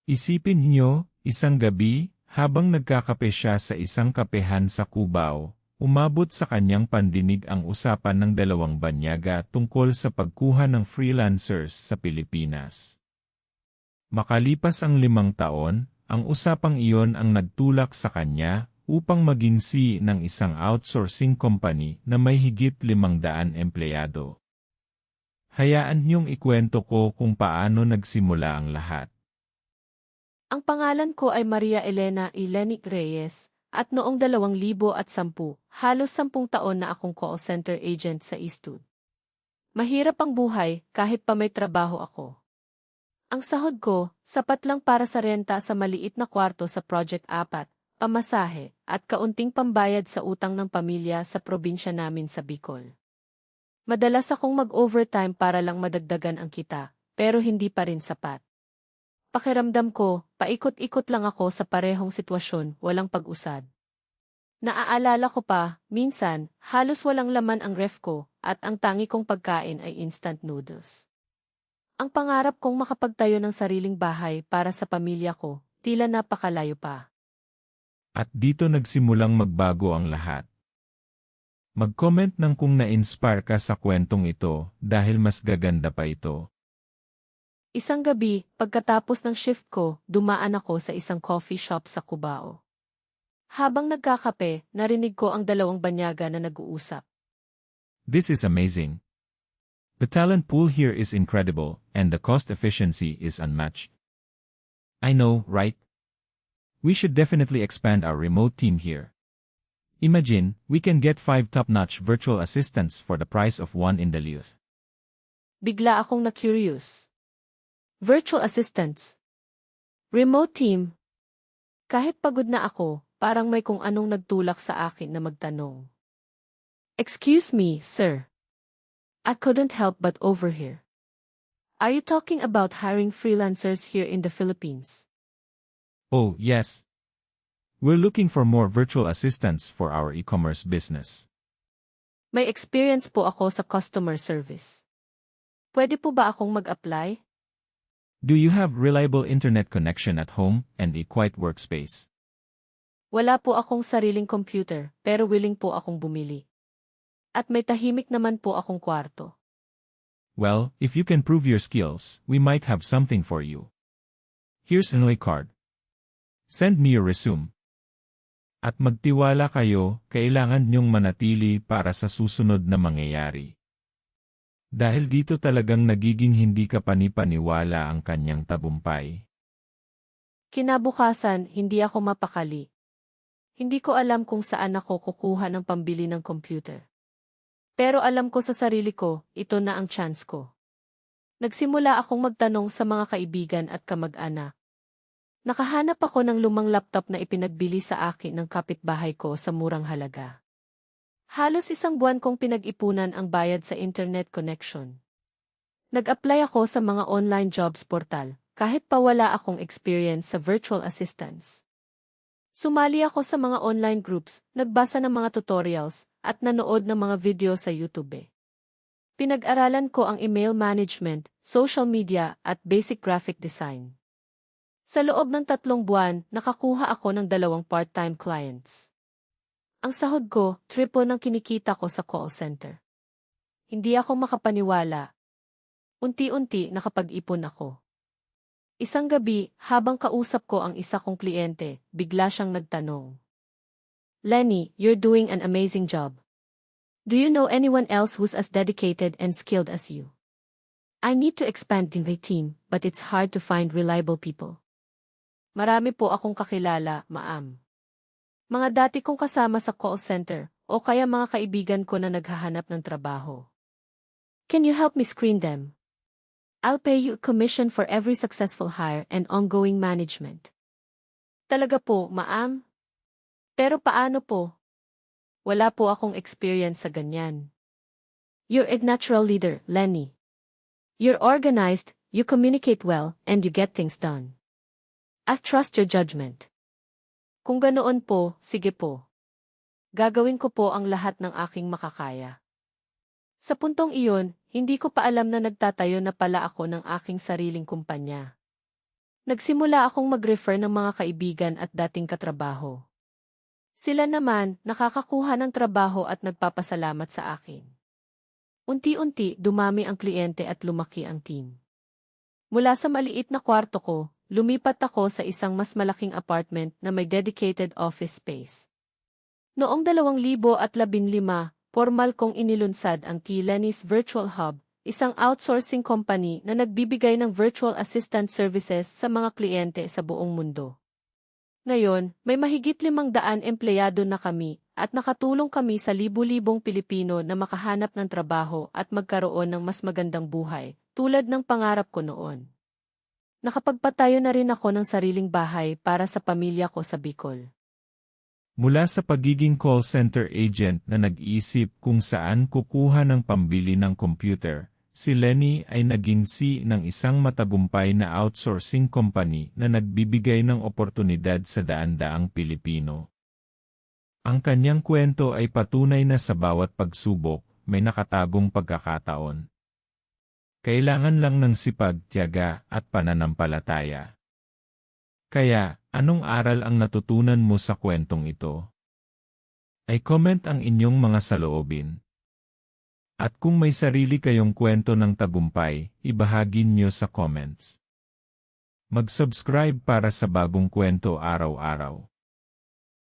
Isipin niyo, isang gabi, habang nagkakape siya sa isang kapehan sa Cubao, umabot sa kanyang pandinig ang usapan ng dalawang banyaga tungkol sa pagkuha ng freelancers sa Pilipinas. Makalipas ang 5 taon, ang usapang iyon ang nagtulak sa kanya upang maging CEO ng isang outsourcing company na may higit 500 empleyado. Hayaan niyong ikwento ko kung paano nagsimula ang lahat. Ang pangalan ko ay Maria Elena Lenny Reyes, at noong 2010, halos 10 taon na akong call center agent sa Eastwood. Mahirap ang buhay kahit pa may trabaho ako. Ang sahod ko, sapat lang para sa renta sa maliit na kwarto sa Project 4, pamasahe, at kaunting pambayad sa utang ng pamilya sa probinsya namin sa Bicol. Madalas akong mag-overtime para lang madagdagan ang kita, pero hindi pa rin sapat. Pakiramdam ko, paikot-ikot lang ako sa parehong sitwasyon, walang pag-usad. Naaalala ko pa, minsan, halos walang laman ang ref ko, at ang tangi kong pagkain ay instant noodles. Ang pangarap kong makapagtayo ng sariling bahay para sa pamilya ko, tila napakalayo pa. At dito nagsimulang magbago ang lahat. Mag-comment ng kung na-inspire ka sa kwentong ito dahil mas gaganda pa ito. Isang gabi, pagkatapos ng shift ko, dumaan ako sa isang coffee shop sa Cubao. Habang nagkakape, narinig ko ang dalawang banyaga na nag-uusap. This is amazing. The talent pool here is incredible, and the cost efficiency is unmatched. I know, right? We should definitely expand our remote team here. Imagine, we can get 5 top-notch virtual assistants for the price of 1 in Duluth. Bigla akong na-curious. Virtual assistants. Remote team. Kahit pagod na ako, parang may kung anong nagtulak sa akin na magtanong. Excuse me, sir. I couldn't help but overhear. Are you talking about hiring freelancers here in the Philippines? Oh, yes. We're looking for more virtual assistants for our e-commerce business. May experience po ako sa customer service. Pwede po ba akong mag-apply? Do you have reliable internet connection at home and a quiet workspace? Wala po akong sariling computer, pero willing po akong bumili. At may tahimik naman po akong kwarto. Well, if you can prove your skills, we might have something for you. Here's an card. Send me your resume. At magtiwala kayo, kailangan niyong manatili para sa susunod na mangyayari. Dahil dito talagang nagiging hindi ka panipaniwala ang kanyang tabumpay. Kinabukasan, hindi ako mapakali. Hindi ko alam kung saan ako kukuha ng pambili ng computer. Pero alam ko sa sarili ko, ito na ang chance ko. Nagsimula akong magtanong sa mga kaibigan at kamag-anak. Nakahanap ako ng lumang laptop na ipinagbili sa akin ng kapitbahay ko sa murang halaga. Halos 1 buwan kong pinag-ipunan ang bayad sa internet connection. Nag-apply ako sa mga online jobs portal, kahit pa wala akong experience sa virtual assistance. Sumali ako sa mga online groups, nagbasa ng mga tutorials, at nanood ng mga video sa YouTube. Pinag-aralan ko ang email management, social media, at basic graphic design. Sa loob ng 3 buwan, nakakuha ako ng 2 part-time clients. Ang sahod ko, triple ng kinikita ko sa call center. Hindi ako makapaniwala. Unti-unti nakapag-ipon ako. Isang gabi, habang kausap ko ang isa kong kliyente, bigla siyang nagtanong. Lenny, you're doing an amazing job. Do you know anyone else who's as dedicated and skilled as you? I need to expand my team, but it's hard to find reliable people. Marami po akong kakilala, ma'am. Mga dati kong kasama sa call center, o kaya mga kaibigan ko na naghahanap ng trabaho. Can you help me screen them? I'll pay you a commission for every successful hire and ongoing management. Talaga po, ma'am? Pero paano po? Wala po akong experience sa ganyan. You're a natural leader, Lenny. You're organized, you communicate well, and you get things done. I trust your judgment. Kung ganoon po, sige po. Gagawin ko po ang lahat ng aking makakaya. Sa puntong iyon, hindi ko pa alam na nagtatayo na pala ako ng aking sariling kumpanya. Nagsimula akong mag-refer ng mga kaibigan at dating katrabaho. Sila naman, nakakakuha ng trabaho at nagpapasalamat sa akin. Unti-unti, dumami ang kliyente at lumaki ang team. Mula sa maliit na kwarto ko, lumipat ako sa isang mas malaking apartment na may dedicated office space. Noong 2015, formal kong inilunsad ang Lenny's Virtual Hub, isang outsourcing company na nagbibigay ng virtual assistant services sa mga kliyente sa buong mundo. Ngayon, may mahigit 500 empleyado na kami at nakatulong kami sa libu-libong Pilipino na makahanap ng trabaho at magkaroon ng mas magandang buhay, tulad ng pangarap ko noon. Nakapagpatayo na rin ako ng sariling bahay para sa pamilya ko sa Bicol. Mula sa pagiging call center agent na nag-iisip kung saan kukuha ng pambili ng computer, si Lenny ay naging CEO ng isang matagumpay na outsourcing company na nagbibigay ng oportunidad sa daan-daang Pilipino. Ang kanyang kwento ay patunay na sa bawat pagsubok, may nakatagong pagkakataon. Kailangan lang ng sipag, tiyaga, at pananampalataya. Kaya, anong aral ang natutunan mo sa kwentong ito? Ay comment ang inyong mga saloobin. At kung may sarili kayong kwento ng tagumpay, ibahagi niyo sa comments. Mag-subscribe para sa bagong kwento araw-araw.